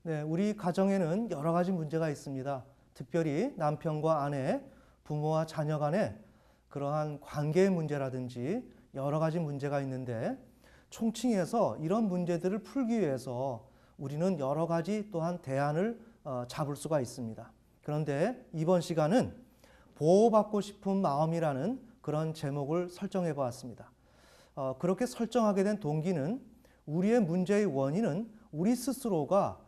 네, 우리 가정에는 여러 가지 문제가 있습니다. 특별히 남편과 아내, 부모와 자녀 간의 그러한 관계의 문제라든지 여러 가지 문제가 있는데 총칭해서 이런 문제들을 풀기 위해서 우리는 여러 가지 또한 대안을 잡을 수가 있습니다. 그런데 이번 시간은 보호받고 싶은 마음이라는 그런 제목을 설정해 보았습니다. 그렇게 설정하게 된 동기는 우리의 문제의 원인은 우리 스스로가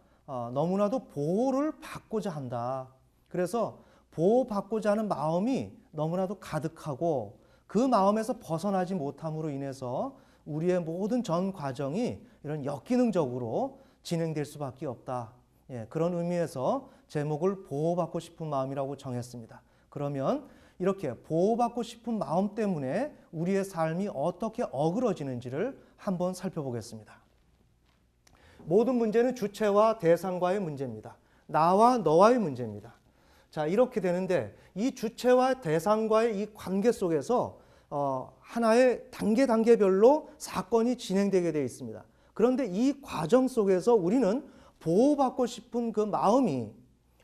너무나도 보호를 받고자 한다. 그래서 보호받고자 하는 마음이 너무나도 가득하고 그 마음에서 벗어나지 못함으로 인해서 우리의 모든 전 과정이 이런 역기능적으로 진행될 수밖에 없다. 그런 의미에서 제목을 보호받고 싶은 마음이라고 정했습니다. 그러면 이렇게 보호받고 싶은 마음 때문에 우리의 삶이 어떻게 어그러지는지를 한번 살펴보겠습니다. 모든 문제는 주체와 대상과의 문제입니다. 나와 너와의 문제입니다. 자, 이렇게 되는데 이 주체와 대상과의 이 관계 속에서 하나의 단계별로 사건이 진행되게 되어 있습니다. 그런데 이 과정 속에서 우리는 보호받고 싶은 그 마음이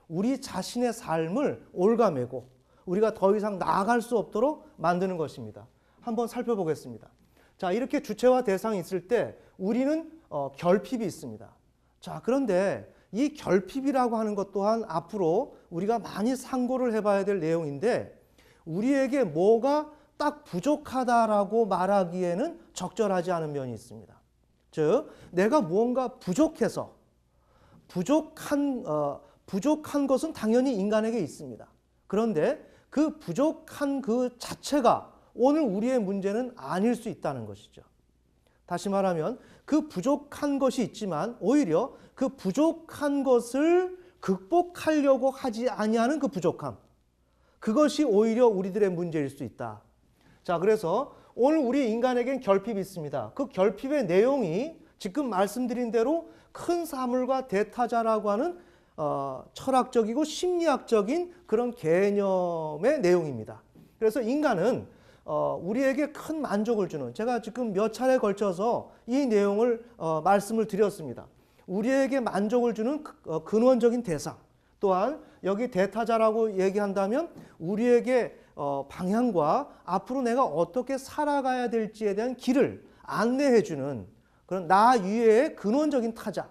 우리 자신의 삶을 올가매고 우리가 더 이상 나아갈 수 없도록 만드는 것입니다. 한번 살펴보겠습니다. 자, 이렇게 주체와 대상이 있을 때 우리는 결핍이 있습니다. 자, 그런데 이 결핍이라고 하는 것 또한 앞으로 우리가 많이 상고를 해봐야 될 내용인데 우리에게 뭐가 딱 부족하다라고 말하기에는 적절하지 않은 면이 있습니다. 즉, 내가 무언가 부족해서 부족한 것은 당연히 인간에게 있습니다. 그런데 그 부족한 그 자체가 오늘 우리의 문제는 아닐 수 있다는 것이죠. 다시 말하면 그 부족한 것이 있지만 오히려 그 부족한 것을 극복하려고 하지 아니하는 그 부족함, 그것이 오히려 우리들의 문제일 수 있다. 자, 그래서 오늘 우리 인간에겐 결핍이 있습니다. 그 결핍의 내용이 지금 말씀드린 대로 큰 사물과 대타자라고 하는 철학적이고 심리학적인 그런 개념의 내용입니다. 그래서 인간은 우리에게 큰 만족을 주는, 제가 지금 몇 차례에 걸쳐서 이 내용을 말씀을 드렸습니다. 우리에게 만족을 주는 근원적인 대상, 또한 여기 대타자라고 얘기한다면 우리에게 방향과 앞으로 내가 어떻게 살아가야 될지에 대한 길을 안내해 주는 그런 나 위의 근원적인 타자,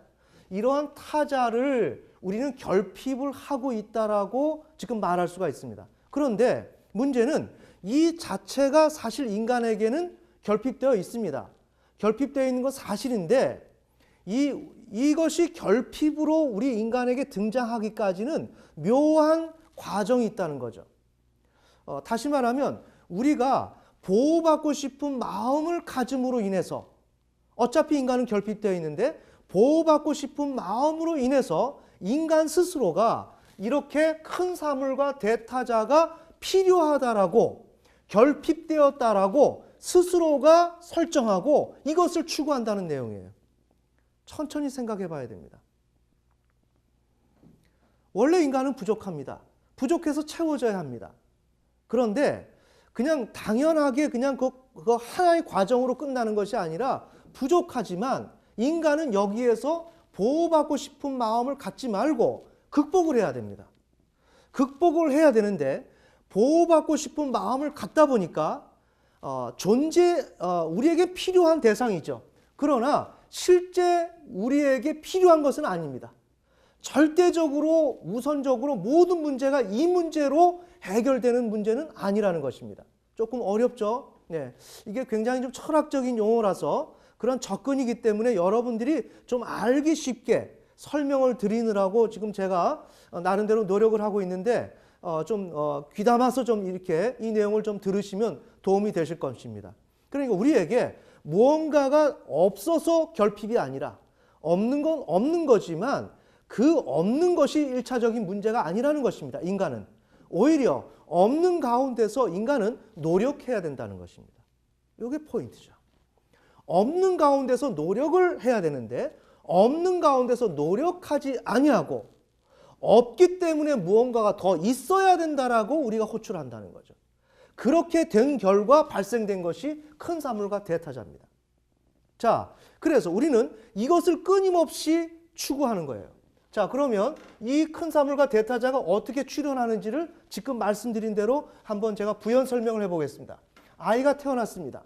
이러한 타자를 우리는 결핍을 하고 있다라고 지금 말할 수가 있습니다. 그런데 문제는 이 자체가 사실 인간에게는 결핍되어 있습니다. 결핍되어 있는 건 사실인데 이것이 결핍으로 우리 인간에게 등장하기까지는 묘한 과정이 있다는 거죠. 다시 말하면 우리가 보호받고 싶은 마음을 가짐으로 인해서 어차피 인간은 결핍되어 있는데 보호받고 싶은 마음으로 인해서 인간 스스로가 이렇게 큰 사물과 대타자가 필요하다라고 결핍되었다라고 스스로가 설정하고 이것을 추구한다는 내용이에요. 천천히 생각해 봐야 됩니다. 원래 인간은 부족합니다. 부족해서 채워져야 합니다. 그런데 그냥 당연하게 그냥 그거 하나의 과정으로 끝나는 것이 아니라 부족하지만 인간은 여기에서 보호받고 싶은 마음을 갖지 말고 극복을 해야 됩니다. 극복을 해야 되는데 보호받고 싶은 마음을 갖다 보니까 우리에게 필요한 대상이죠. 그러나 실제 우리에게 필요한 것은 아닙니다. 절대적으로 우선적으로 모든 문제가 이 문제로 해결되는 문제는 아니라는 것입니다. 조금 어렵죠? 네, 이게 굉장히 좀 철학적인 용어라서 그런 접근이기 때문에 여러분들이 좀 알기 쉽게 설명을 드리느라고 지금 제가 나름대로 노력을 하고 있는데 좀 귀담아서 좀 이렇게 이 내용을 좀 들으시면 도움이 되실 것입니다. 그러니까 우리에게 무언가가 없어서 결핍이 아니라 없는 건 없는 거지만 그 없는 것이 1차적인 문제가 아니라는 것입니다. 인간은 오히려 없는 가운데서 인간은 노력해야 된다는 것입니다. 이게 포인트죠. 없는 가운데서 노력을 해야 되는데 없는 가운데서 노력하지 아니하고 없기 때문에 무언가가 더 있어야 된다라고 우리가 호출한다는 거죠. 그렇게 된 결과 발생된 것이 큰 사물과 대타자입니다. 자, 그래서 우리는 이것을 끊임없이 추구하는 거예요. 자, 그러면 이 큰 사물과 대타자가 어떻게 출현하는지를 지금 말씀드린 대로 한번 제가 부연 설명을 해보겠습니다. 아이가 태어났습니다.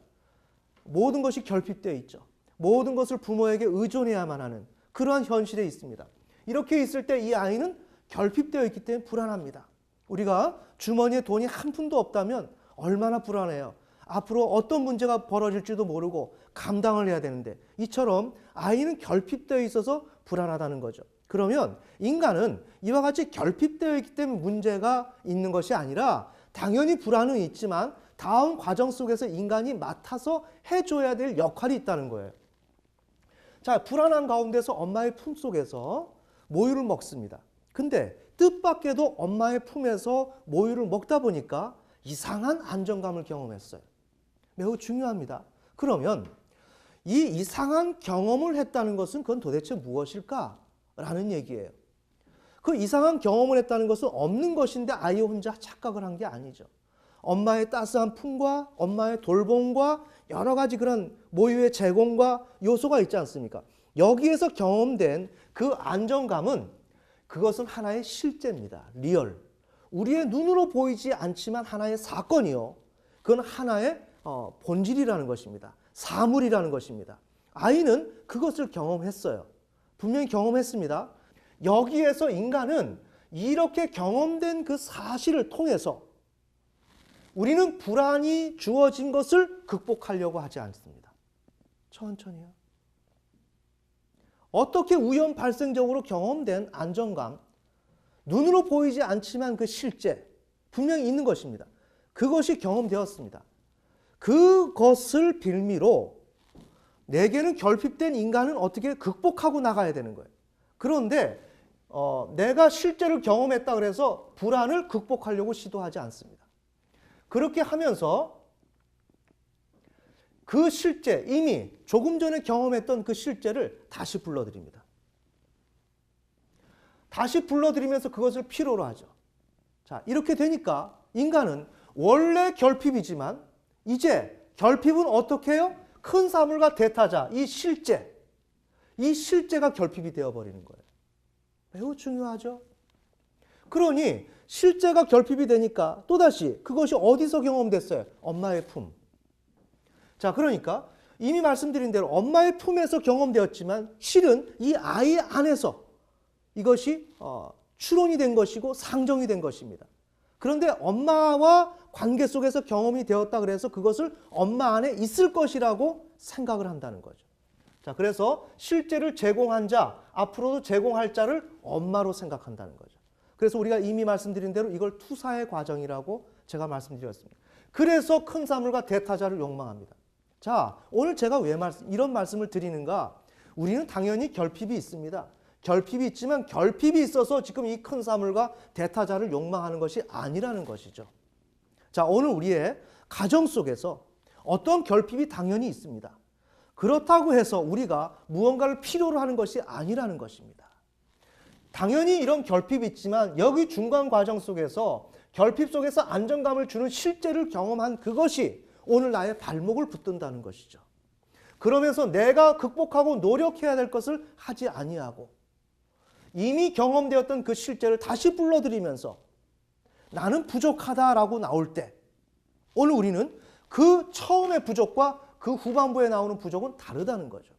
모든 것이 결핍되어 있죠. 모든 것을 부모에게 의존해야만 하는 그러한 현실에 있습니다. 이렇게 있을 때 이 아이는 결핍되어 있기 때문에 불안합니다. 우리가 주머니에 돈이 한 푼도 없다면 얼마나 불안해요. 앞으로 어떤 문제가 벌어질지도 모르고 감당을 해야 되는데 이처럼 아이는 결핍되어 있어서 불안하다는 거죠. 그러면 인간은 이와 같이 결핍되어 있기 때문에 문제가 있는 것이 아니라 당연히 불안은 있지만 다음 과정 속에서 인간이 맡아서 해줘야 될 역할이 있다는 거예요. 자, 불안한 가운데서 엄마의 품속에서 모유를 먹습니다. 근데 뜻밖에도 엄마의 품에서 모유를 먹다 보니까 이상한 안정감을 경험했어요. 매우 중요합니다. 그러면 이 이상한 경험을 했다는 것은 그건 도대체 무엇일까라는 얘기예요. 그 이상한 경험을 했다는 것은 없는 것인데 아이 혼자 착각을 한 게 아니죠. 엄마의 따스한 품과 엄마의 돌봄과 여러 가지 그런 모유의 제공과 요소가 있지 않습니까? 여기에서 경험된 그 안정감은 그것은 하나의 실제입니다. 리얼. 우리의 눈으로 보이지 않지만 하나의 사건이요. 그건 하나의 본질이라는 것입니다. 사물이라는 것입니다. 아이는 그것을 경험했어요. 분명히 경험했습니다. 여기에서 인간은 이렇게 경험된 그 사실을 통해서 우리는 불안이 주어진 것을 극복하려고 하지 않습니다. 천천히요. 어떻게 우연 발생적으로 경험된 안정감, 눈으로 보이지 않지만 그 실제, 분명히 있는 것입니다. 그것이 경험되었습니다. 그것을 빌미로 내게는 결핍된 인간은 어떻게 극복하고 나가야 되는 거예요. 그런데 내가 실제로 경험했다 그래서 불안을 극복하려고 시도하지 않습니다. 그렇게 하면서 그 실제, 이미 조금 전에 경험했던 그 실제를 다시 불러드립니다. 다시 불러들이면서 그것을 필요로 하죠. 자, 이렇게 되니까 인간은 원래 결핍이지만 이제 결핍은 어떻게 해요? 큰 사물과 대타자, 이 실제가 결핍이 되어버리는 거예요. 매우 중요하죠. 그러니 실제가 결핍이 되니까 또다시 그것이 어디서 경험됐어요? 엄마의 품. 자, 그러니까 이미 말씀드린 대로 엄마의 품에서 경험되었지만 실은 이 아이 안에서 이것이 추론이 된 것이고 상정이 된 것입니다. 그런데 엄마와 관계 속에서 경험이 되었다 그래서 그것을 엄마 안에 있을 것이라고 생각을 한다는 거죠. 자, 그래서 실제를 제공한 자, 앞으로도 제공할 자를 엄마로 생각한다는 거죠. 그래서 우리가 이미 말씀드린 대로 이걸 투사의 과정이라고 제가 말씀드렸습니다. 그래서 큰 사물과 대타자를 욕망합니다. 자, 오늘 제가 왜 이런 말씀을 드리는가? 우리는 당연히 결핍이 있습니다. 결핍이 있지만 결핍이 있어서 지금 이 큰 사물과 대타자를 욕망하는 것이 아니라는 것이죠. 자, 오늘 우리의 가정 속에서 어떤 결핍이 당연히 있습니다. 그렇다고 해서 우리가 무언가를 필요로 하는 것이 아니라는 것입니다. 당연히 이런 결핍이 있지만 여기 중간 과정 속에서 결핍 속에서 안정감을 주는 실제를 경험한 그것이 오늘 나의 발목을 붙든다는 것이죠. 그러면서 내가 극복하고 노력해야 될 것을 하지 아니하고 이미 경험되었던 그 실제를 다시 불러들이면서 나는 부족하다라고 나올 때 오늘 우리는 그 처음의 부족과 그 후반부에 나오는 부족은 다르다는 거죠.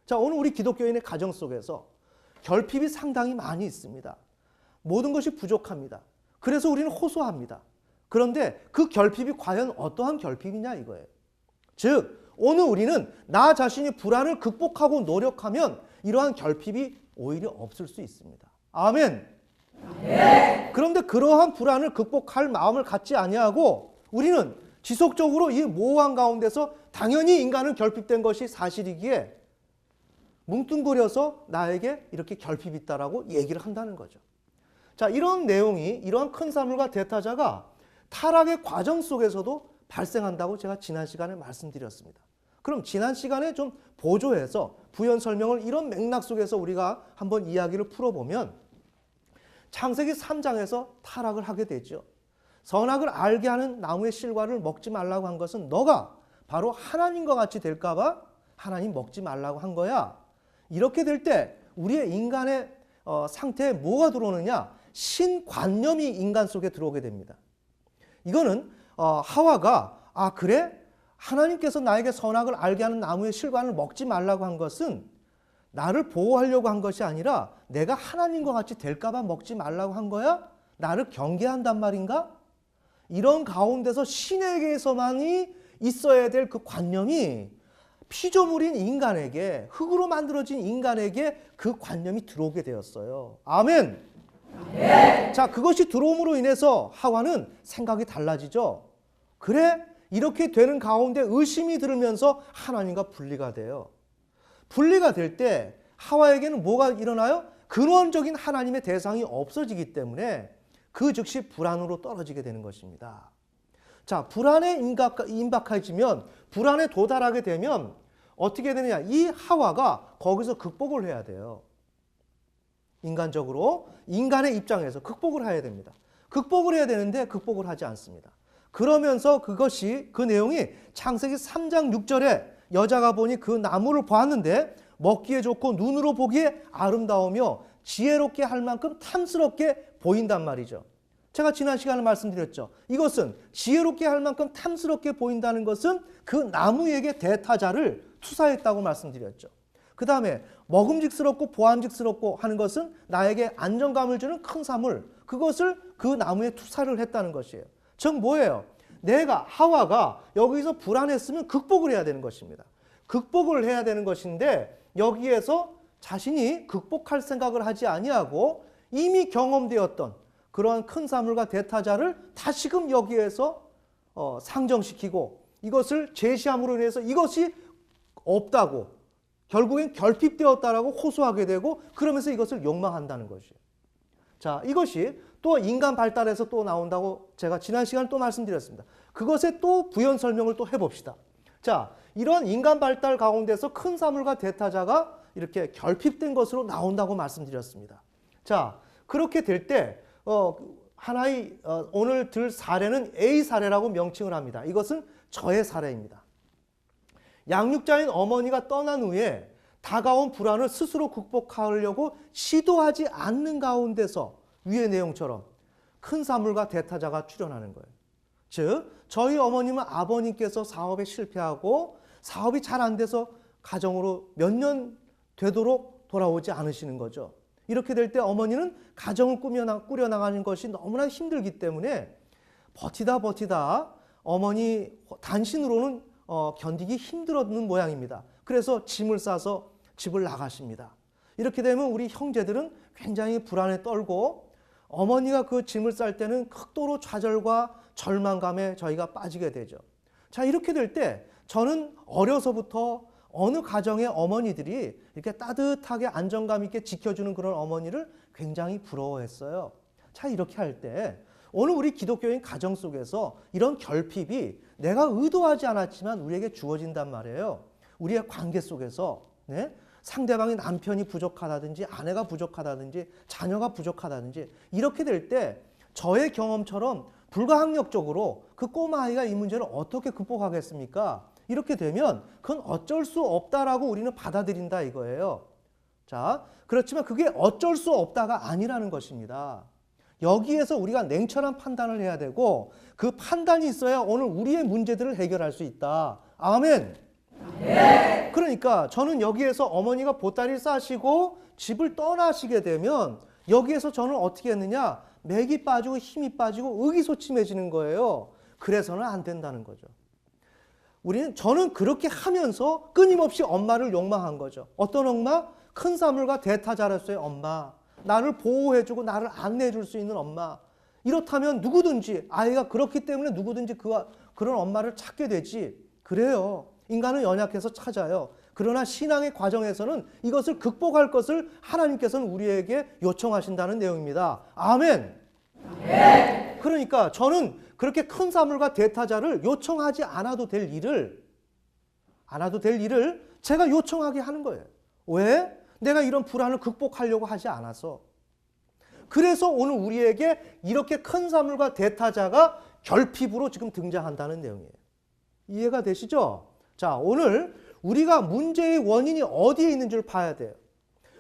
자, 오늘 우리 기독교인의 가정 속에서 결핍이 상당히 많이 있습니다. 모든 것이 부족합니다. 그래서 우리는 호소합니다. 그런데 그 결핍이 과연 어떠한 결핍이냐 이거예요. 즉, 오늘 우리는 나 자신이 불안을 극복하고 노력하면 이러한 결핍이 오히려 없을 수 있습니다. 아멘. 네. 그런데 그러한 불안을 극복할 마음을 갖지 아니하고 우리는 지속적으로 이 모호한 가운데서 당연히 인간은 결핍된 것이 사실이기에 뭉뚱그려서 나에게 이렇게 결핍이 있다라고 얘기를 한다는 거죠. 자, 이런 내용이 이러한 큰 사물과 대타자가 타락의 과정 속에서도 발생한다고 제가 지난 시간에 말씀드렸습니다. 그럼 지난 시간에 좀 보조해서 부연 설명을 이런 맥락 속에서 우리가 한번 이야기를 풀어보면 창세기 3장에서 타락을 하게 되죠. 선악을 알게 하는 나무의 실과를 먹지 말라고 한 것은 너가 바로 하나님과 같이 될까 봐 하나님 먹지 말라고 한 거야. 이렇게 될 때 우리의 인간의 상태에 뭐가 들어오느냐? 신관념이 인간 속에 들어오게 됩니다. 이거는 하와가 그래? 하나님께서 나에게 선악을 알게 하는 나무의 실과를 먹지 말라고 한 것은 나를 보호하려고 한 것이 아니라 내가 하나님과 같이 될까 봐 먹지 말라고 한 거야? 나를 경계한단 말인가? 이런 가운데서 신에게서만이 있어야 될 그 관념이 피조물인 인간에게, 흙으로 만들어진 인간에게 그 관념이 들어오게 되었어요. 아멘. 네. 자, 그것이 들어옴으로 인해서 하와는 생각이 달라지죠. 그래? 이렇게 되는 가운데 의심이 들으면서 하나님과 분리가 돼요. 분리가 될 때 하와에게는 뭐가 일어나요? 근원적인 하나님의 대상이 없어지기 때문에 그 즉시 불안으로 떨어지게 되는 것입니다. 자, 불안에 임박해지면, 불안에 도달하게 되면 어떻게 되느냐? 이 하와가 거기서 극복을 해야 돼요. 인간적으로, 인간의 입장에서 극복을 해야 됩니다. 극복을 해야 되는데 극복을 하지 않습니다. 그러면서 그 내용이 창세기 3장 6절에 여자가 보니 그 나무를 보았는데 먹기에 좋고 눈으로 보기에 아름다우며 지혜롭게 할 만큼 탐스럽게 보인단 말이죠. 제가 지난 시간에 말씀드렸죠. 이것은 지혜롭게 할 만큼 탐스럽게 보인다는 것은 그 나무에게 대타자를 투사했다고 말씀드렸죠. 그 다음에 먹음직스럽고 보암직스럽고 하는 것은 나에게 안정감을 주는 큰 사물, 그것을 그 나무에 투사를 했다는 것이에요. 즉 뭐예요? 내가, 하와가 여기서 불안했으면 극복을 해야 되는 것입니다. 극복을 해야 되는 것인데 여기에서 자신이 극복할 생각을 하지 아니하고 이미 경험되었던 그러한 큰 사물과 대타자를 다시금 여기에서 상정시키고 이것을 제시함으로 인해서 이것이 없다고, 결국엔 결핍되었다라고 호소하게 되고 그러면서 이것을 욕망한다는 것이에요. 자, 이것이 또 인간 발달에서 또 나온다고 제가 지난 시간에 또 말씀드렸습니다. 그것에 또 부연 설명을 또 해봅시다. 자, 이런 인간 발달 가운데서 큰 사물과 대타자가 이렇게 결핍된 것으로 나온다고 말씀드렸습니다. 자, 그렇게 될 때 하나의 오늘 들 사례는 A 사례라고 명칭을 합니다. 이것은 저의 사례입니다. 양육자인 어머니가 떠난 후에 다가온 불안을 스스로 극복하려고 시도하지 않는 가운데서 위의 내용처럼 큰 사물과 대타자가 출현하는 거예요. 즉 저희 어머님은 아버님께서 사업에 실패하고 사업이 잘 안 돼서 가정으로 몇 년 되도록 돌아오지 않으시는 거죠. 이렇게 될 때 어머니는 가정을 꾸려나가는 것이 너무나 힘들기 때문에 버티다 어머니 단신으로는 견디기 힘들었는 모양입니다. 그래서 짐을 싸서 집을 나가십니다. 이렇게 되면 우리 형제들은 굉장히 불안에 떨고 어머니가 그 짐을 쌀 때는 극도로 좌절과 절망감에 저희가 빠지게 되죠. 자, 이렇게 될 때 저는 어려서부터 어느 가정의 어머니들이 이렇게 따뜻하게 안정감 있게 지켜주는 그런 어머니를 굉장히 부러워했어요. 자, 이렇게 할 때 오늘 우리 기독교인 가정 속에서 이런 결핍이 내가 의도하지 않았지만 우리에게 주어진단 말이에요. 우리의 관계 속에서 상대방의 남편이 부족하다든지 아내가 부족하다든지 자녀가 부족하다든지 이렇게 될 때 저의 경험처럼 불가항력적으로 그 꼬마아이가 이 문제를 어떻게 극복하겠습니까? 이렇게 되면 그건 어쩔 수 없다라고 우리는 받아들인다 이거예요. 자, 그렇지만 그게 어쩔 수 없다가 아니라는 것입니다. 여기에서 우리가 냉철한 판단을 해야 되고 그 판단이 있어야 오늘 우리의 문제들을 해결할 수 있다. 아멘. 네. 그러니까 저는 여기에서 어머니가 보따리를 싸시고 집을 떠나시게 되면 여기에서 저는 어떻게 했느냐? 맥이 빠지고 힘이 빠지고 의기소침해지는 거예요. 그래서는 안 된다는 거죠. 저는 그렇게 하면서 끊임없이 엄마를 욕망한 거죠. 어떤 엄마? 큰 사물과 대타자로서의 엄마. 나를 보호해주고 나를 안내해줄 수 있는 엄마. 이렇다면 누구든지 아이가 그렇기 때문에 누구든지 그런 엄마를 찾게 되지. 그래요. 인간은 연약해서 찾아요. 그러나 신앙의 과정에서는 이것을 극복할 것을 하나님께서는 우리에게 요청하신다는 내용입니다. 아멘. 네. 그러니까 저는 그렇게 큰 사물과 대타자를 요청하지 않아도 될 일을 제가 요청하게 하는 거예요. 왜? 내가 이런 불안을 극복하려고 하지 않아서. 그래서 오늘 우리에게 이렇게 큰 사물과 대타자가 결핍으로 지금 등장한다는 내용이에요. 이해가 되시죠? 자, 오늘 우리가 문제의 원인이 어디에 있는 줄 봐야 돼요.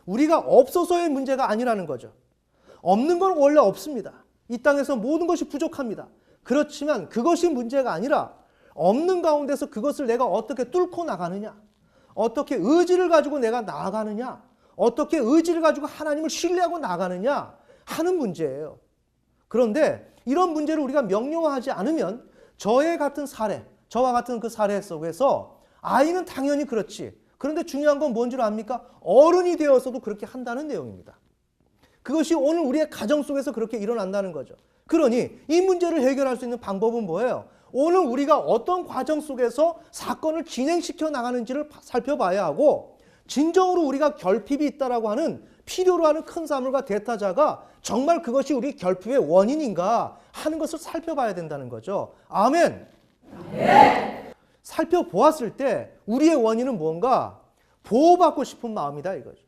우리가 없어서의 문제가 아니라는 거죠. 없는 건 원래 없습니다. 이 땅에서 모든 것이 부족합니다. 그렇지만 그것이 문제가 아니라 없는 가운데서 그것을 내가 어떻게 뚫고 나가느냐, 어떻게 의지를 가지고 내가 나아가느냐, 어떻게 의지를 가지고 하나님을 신뢰하고 나가느냐 하는 문제예요. 그런데 이런 문제를 우리가 명료화하지 않으면 저와 같은 그 사례 속에서 아이는 당연히 그렇지. 그런데 중요한 건 뭔지 압니까? 어른이 되어서도 그렇게 한다는 내용입니다. 그것이 오늘 우리의 가정 속에서 그렇게 일어난다는 거죠. 그러니 이 문제를 해결할 수 있는 방법은 뭐예요? 오늘 우리가 어떤 과정 속에서 사건을 진행시켜 나가는지를 살펴봐야 하고, 진정으로 우리가 결핍이 있다라고 하는 필요로 하는 큰 사물과 대타자가 정말 그것이 우리 결핍의 원인인가 하는 것을 살펴봐야 된다는 거죠. 아멘. 네. 살펴보았을 때 우리의 원인은 뭔가? 보호받고 싶은 마음이다 이거죠.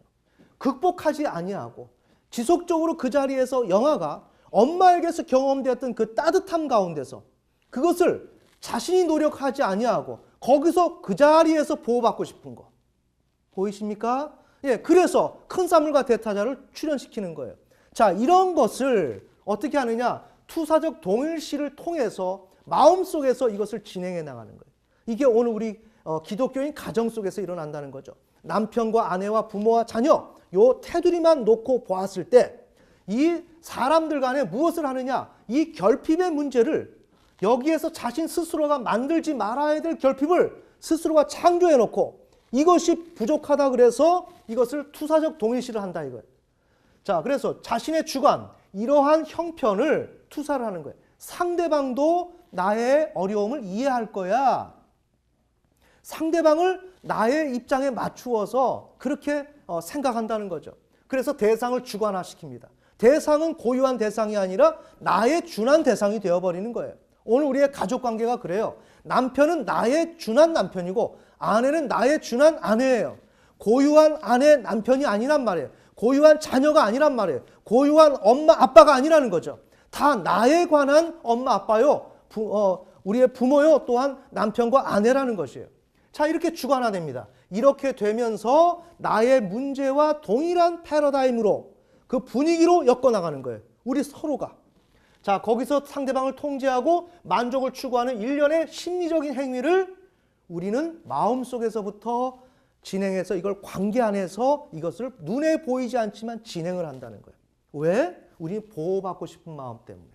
극복하지 아니하고 지속적으로 그 자리에서 영아가 엄마에게서 경험되었던 그 따뜻함 가운데서 그것을 자신이 노력하지 아니하고 거기서 그 자리에서 보호받고 싶은 거. 보이십니까? 예, 그래서 큰 사물과 대타자를 출현시키는 거예요. 자, 이런 것을 어떻게 하느냐? 투사적 동일시를 통해서 마음속에서 이것을 진행해 나가는 거예요. 이게 오늘 우리 기독교인 가정 속에서 일어난다는 거죠. 남편과 아내와 부모와 자녀, 요 테두리만 놓고 보았을 때 이 사람들 간에 무엇을 하느냐? 이 결핍의 문제를 여기에서 자신 스스로가 만들지 말아야 될 결핍을 스스로가 창조해 놓고 이것이 부족하다 그래서 이것을 투사적 동일시를 한다 이거예요. 자, 그래서 자신의 주관, 이러한 형편을 투사를 하는 거예요. 상대방도 나의 어려움을 이해할 거야. 상대방을 나의 입장에 맞추어서 그렇게 생각한다는 거죠. 그래서 대상을 주관화시킵니다. 대상은 고유한 대상이 아니라 나의 준한 대상이 되어버리는 거예요. 오늘 우리의 가족관계가 그래요. 남편은 나의 준한 남편이고 아내는 나의 준한 아내예요. 고유한 아내 남편이 아니란 말이에요. 고유한 자녀가 아니란 말이에요. 고유한 엄마 아빠가 아니라는 거죠. 다 나에 관한 엄마 아빠요. 우리의 부모요. 또한 남편과 아내라는 것이에요. 자, 이렇게 주관화됩니다. 이렇게 되면서 나의 문제와 동일한 패러다임으로 그 분위기로 엮어나가는 거예요. 우리 서로가. 자, 거기서 상대방을 통제하고 만족을 추구하는 일련의 심리적인 행위를 우리는 마음속에서부터 진행해서 이걸 관계 안에서 이것을 눈에 보이지 않지만 진행을 한다는 거예요. 왜? 우리는 보호받고 싶은 마음 때문에.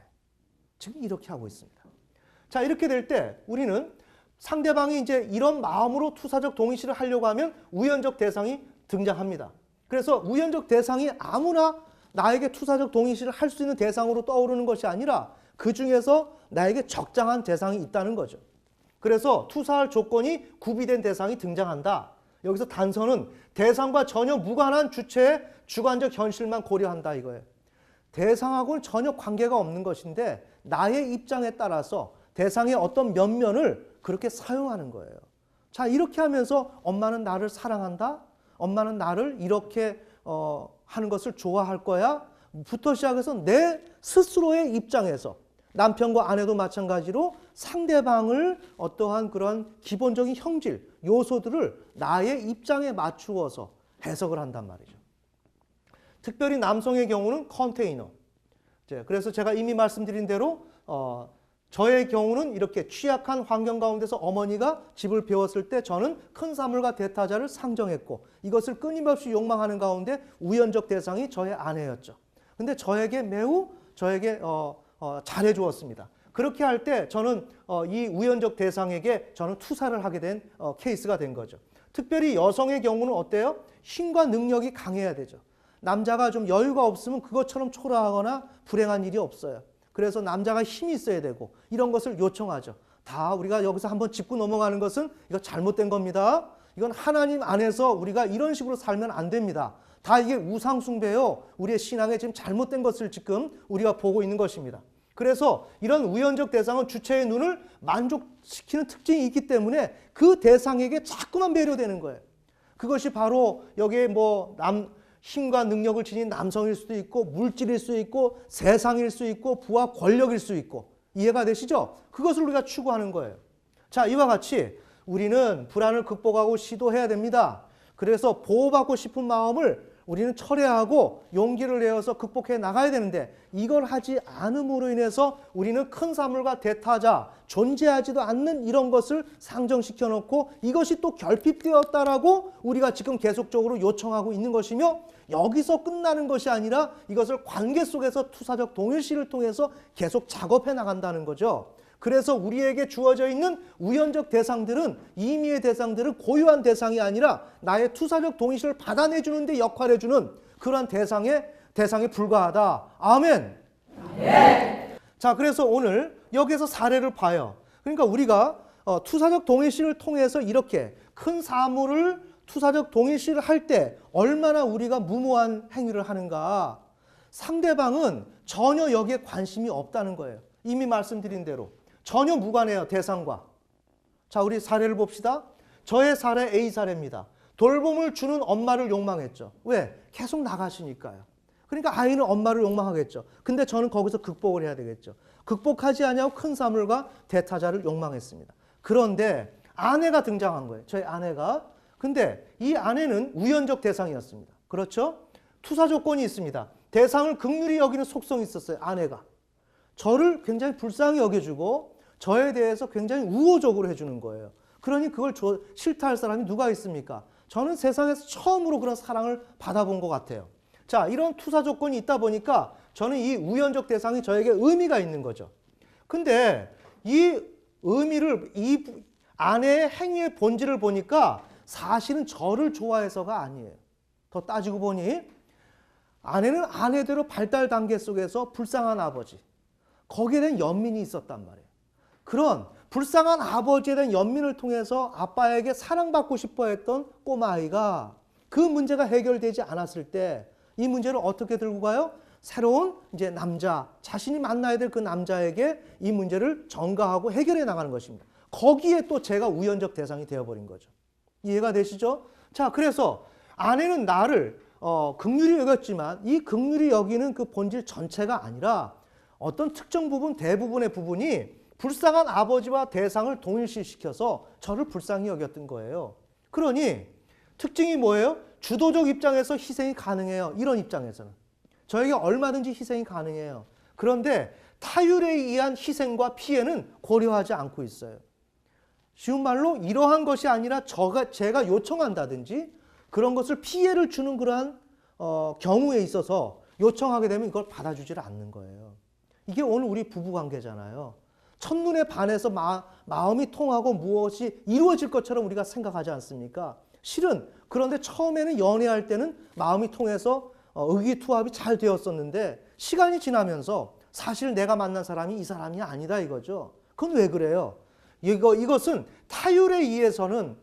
지금 이렇게 하고 있습니다. 자, 이렇게 될 때 우리는 상대방이 이제 이런 마음으로 투사적 동의시를 하려고 하면 우연적 대상이 등장합니다. 그래서 우연적 대상이 아무나 나에게 투사적 동의시를 할 수 있는 대상으로 떠오르는 것이 아니라 그 중에서 나에게 적당한 대상이 있다는 거죠. 그래서 투사할 조건이 구비된 대상이 등장한다. 여기서 단서는 대상과 전혀 무관한 주체의 주관적 현실만 고려한다 이거예요. 대상하고는 전혀 관계가 없는 것인데 나의 입장에 따라서 대상의 어떤 면면을 그렇게 사용하는 거예요. 자, 이렇게 하면서 엄마는 나를 사랑한다? 엄마는 나를 이렇게 하는 것을 좋아할 거야? 부터 시작해서 내 스스로의 입장에서 남편과 아내도 마찬가지로 상대방을 어떠한 그런 기본적인 형질, 요소들을 나의 입장에 맞추어서 해석을 한단 말이죠. 특별히 남성의 경우는 컨테이너. 그래서 제가 이미 말씀드린 대로 저의 경우는 이렇게 취약한 환경 가운데서 어머니가 집을 배웠을 때 저는 큰 사물과 대타자를 상정했고 이것을 끊임없이 욕망하는 가운데 우연적 대상이 저의 아내였죠. 근데 저에게 잘해 주었습니다. 그렇게 할 때 저는 이 우연적 대상에게 저는 투사를 하게 된 케이스가 된 거죠. 특별히 여성의 경우는 어때요? 힘과 능력이 강해야 되죠. 남자가 좀 여유가 없으면 그것처럼 초라하거나 불행한 일이 없어요. 그래서 남자가 힘이 있어야 되고 이런 것을 요청하죠. 다 우리가 여기서 한번 짚고 넘어가는 것은 이거 잘못된 겁니다. 이건 하나님 안에서 우리가 이런 식으로 살면 안 됩니다. 다 이게 우상숭배요. 우리의 신앙에 지금 잘못된 것을 지금 우리가 보고 있는 것입니다. 그래서 이런 우연적 대상은 주체의 눈을 만족시키는 특징이 있기 때문에 그 대상에게 자꾸만 배려되는 거예요. 그것이 바로 여기에 힘과 능력을 지닌 남성일 수도 있고 물질일 수 있고 세상일 수 있고 부와 권력일 수 있고 이해가 되시죠? 그것을 우리가 추구하는 거예요. 자, 이와 같이 우리는 불안을 극복하고 시도해야 됩니다. 그래서 보호받고 싶은 마음을 우리는 철회하고 용기를 내어서 극복해 나가야 되는데 이걸 하지 않음으로 인해서 우리는 큰 사물과 대타자, 존재하지도 않는 이런 것을 상정시켜 놓고 이것이 또 결핍되었다라고 우리가 지금 계속적으로 요청하고 있는 것이며, 여기서 끝나는 것이 아니라 이것을 관계 속에서 투사적 동일시를 통해서 계속 작업해 나간다는 거죠. 그래서 우리에게 주어져 있는 우연적 대상들은, 임의의 대상들은 고유한 대상이 아니라 나의 투사적 동의시를 받아내주는 데 역할해주는 그러한 대상에 불과하다. 아멘. 네. 자, 그래서 오늘 여기서 사례를 봐요. 그러니까 우리가 투사적 동의시를 통해서 이렇게 큰 사물을 투사적 동의시를 할 때 얼마나 우리가 무모한 행위를 하는가. 상대방은 전혀 여기에 관심이 없다는 거예요. 이미 말씀드린 대로 전혀 무관해요, 대상과. 자, 우리 사례를 봅시다. 저의 사례 A 사례입니다. 돌봄을 주는 엄마를 욕망했죠. 왜? 계속 나가시니까요. 그러니까 아이는 엄마를 욕망하겠죠. 근데 저는 거기서 극복을 해야 되겠죠. 극복하지 않냐고 큰 사물과 대타자를 욕망했습니다. 그런데 아내가 등장한 거예요. 저희 아내가. 근데 이 아내는 우연적 대상이었습니다. 그렇죠? 투사 조건이 있습니다. 대상을 긍휼히 여기는 속성이 있었어요. 아내가. 저를 굉장히 불쌍히 여겨주고 저에 대해서 굉장히 우호적으로 해주는 거예요. 그러니 그걸 싫다 할 사람이 누가 있습니까? 저는 세상에서 처음으로 그런 사랑을 받아본 것 같아요. 자, 이런 투사 조건이 있다 보니까 저는 이 우연적 대상이 저에게 의미가 있는 거죠. 근데 이 의미를, 이 아내의 행위의 본질을 보니까 사실은 저를 좋아해서가 아니에요. 더 따지고 보니 아내는 아내대로 발달 단계 속에서 불쌍한 아버지, 거기에 대한 연민이 있었단 말이에요. 그런 불쌍한 아버지에 대한 연민을 통해서 아빠에게 사랑받고 싶어 했던 꼬마아이가 그 문제가 해결되지 않았을 때 이 문제를 어떻게 들고 가요? 새로운 이제 남자, 자신이 만나야 될 그 남자에게 이 문제를 전가하고 해결해 나가는 것입니다. 거기에 또 제가 우연적 대상이 되어버린 거죠. 이해가 되시죠? 자, 그래서 아내는 나를 긍휼히 여겼지만 이 긍휼히 여기는 그 본질 전체가 아니라 어떤 특정 부분, 대부분의 부분이 불쌍한 아버지와 대상을 동일시시켜서 저를 불쌍히 여겼던 거예요. 그러니 특징이 뭐예요? 주도적 입장에서 희생이 가능해요. 이런 입장에서는. 저에게 얼마든지 희생이 가능해요. 그런데 타율에 의한 희생과 피해는 고려하지 않고 있어요. 쉬운 말로 이러한 것이 아니라 제가 요청한다든지 그런 것을 피해를 주는 그러한 경우에 있어서 요청하게 되면 이걸 받아주질 않는 거예요. 이게 오늘 우리 부부관계잖아요. 첫눈에 반해서 마음이 통하고 무엇이 이루어질 것처럼 우리가 생각하지 않습니까? 실은 그런데 처음에는 연애할 때는 마음이 통해서 의기투합이 잘 되었었는데 시간이 지나면서 사실 내가 만난 사람이 이 사람이 아니다 이거죠. 그건 왜 그래요? 이것은 타율에 의해서는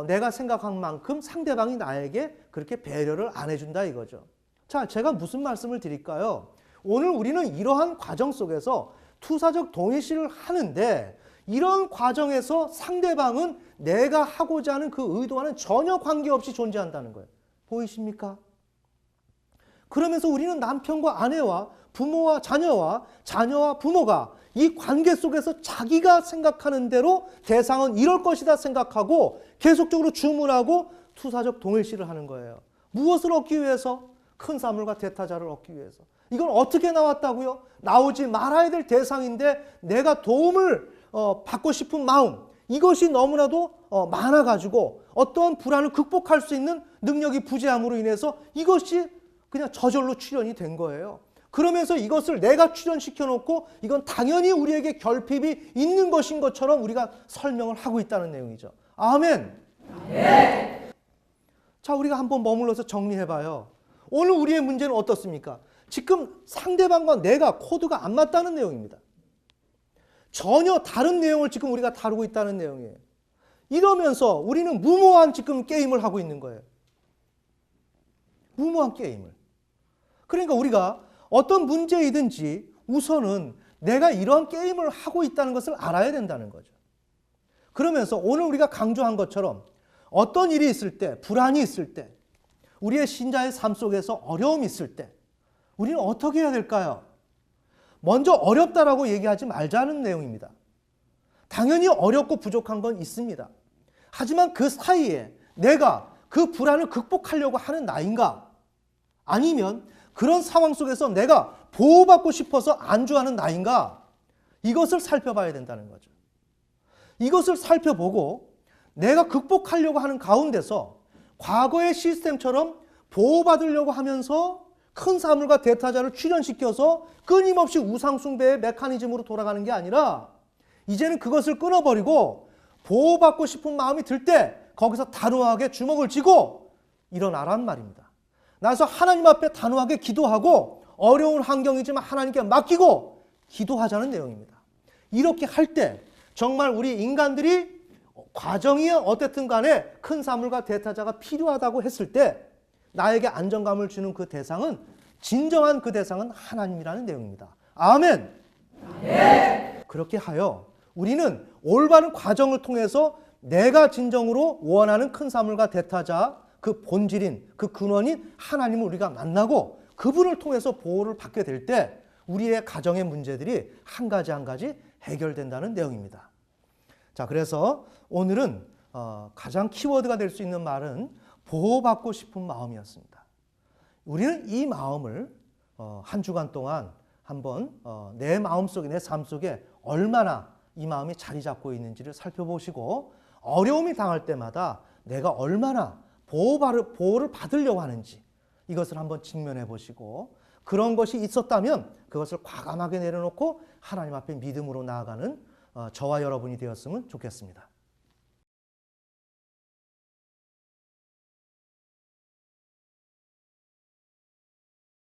내가 생각한 만큼 상대방이 나에게 그렇게 배려를 안 해준다 이거죠. 자, 제가 무슨 말씀을 드릴까요? 오늘 우리는 이러한 과정 속에서 투사적 동의시를 하는데 이런 과정에서 상대방은 내가 하고자 하는 그 의도와는 전혀 관계없이 존재한다는 거예요. 보이십니까? 그러면서 우리는 남편과 아내와 부모와 자녀와 자녀와 부모가 이 관계 속에서 자기가 생각하는 대로 대상은 이럴 것이다 생각하고 계속적으로 주문하고 투사적 동일시를 하는 거예요. 무엇을 얻기 위해서? 큰 사물과 대타자를 얻기 위해서. 이건 어떻게 나왔다고요? 나오지 말아야 될 대상인데 내가 도움을 받고 싶은 마음, 이것이 너무나도 많아가지고 어떠한 불안을 극복할 수 있는 능력이 부재함으로 인해서 이것이 그냥 저절로 출현이 된 거예요. 그러면서 이것을 내가 출현시켜 놓고 이건 당연히 우리에게 결핍이 있는 것인 것처럼 우리가 설명을 하고 있다는 내용이죠. 아멘. 네. 자, 우리가 한번 머물러서 정리해봐요. 오늘 우리의 문제는 어떻습니까? 지금 상대방과 내가 코드가 안 맞다는 내용입니다. 전혀 다른 내용을 지금 우리가 다루고 있다는 내용이에요. 이러면서 우리는 무모한 지금 게임을 하고 있는 거예요. 무모한 게임을. 그러니까 우리가 어떤 문제이든지 우선은 내가 이러한 게임을 하고 있다는 것을 알아야 된다는 거죠. 그러면서 오늘 우리가 강조한 것처럼 어떤 일이 있을 때, 불안이 있을 때, 우리의 신자의 삶 속에서 어려움이 있을 때 우리는 어떻게 해야 될까요? 먼저 어렵다라고 얘기하지 말자는 내용입니다. 당연히 어렵고 부족한 건 있습니다. 하지만 그 사이에 내가 그 불안을 극복하려고 하는 나인가? 아니면 그런 상황 속에서 내가 보호받고 싶어서 안주하는 나인가? 이것을 살펴봐야 된다는 거죠. 이것을 살펴보고 내가 극복하려고 하는 가운데서 과거의 시스템처럼 보호받으려고 하면서 큰 사물과 대타자를 출현시켜서 끊임없이 우상숭배의 메커니즘으로 돌아가는 게 아니라 이제는 그것을 끊어버리고 보호받고 싶은 마음이 들 때 거기서 단호하게 주먹을 쥐고 일어나란 말입니다. 나서 하나님 앞에 단호하게 기도하고 어려운 환경이지만 하나님께 맡기고 기도하자는 내용입니다. 이렇게 할 때 정말 우리 인간들이 과정이 어쨌든 간에 큰 사물과 대타자가 필요하다고 했을 때 나에게 안정감을 주는 그 대상은 진정한 그 대상은 하나님이라는 내용입니다. 아멘. 네. 그렇게 하여 우리는 올바른 과정을 통해서 내가 진정으로 원하는 큰 사물과 대타자 그 본질인 그 근원인 하나님을 우리가 만나고 그분을 통해서 보호를 받게 될 때 우리의 가정의 문제들이 한 가지 한 가지 해결된다는 내용입니다. 자, 그래서 오늘은 가장 키워드가 될 수 있는 말은 보호받고 싶은 마음이었습니다. 우리는 이 마음을 한 주간 동안 한번 내 마음속에 내 삶 속에 얼마나 이 마음이 자리 잡고 있는지를 살펴보시고 어려움이 당할 때마다 내가 얼마나 보호를 받으려고 하는지 이것을 한번 직면해 보시고 그런 것이 있었다면 그것을 과감하게 내려놓고 하나님 앞에 믿음으로 나아가는 저와 여러분이 되었으면 좋겠습니다.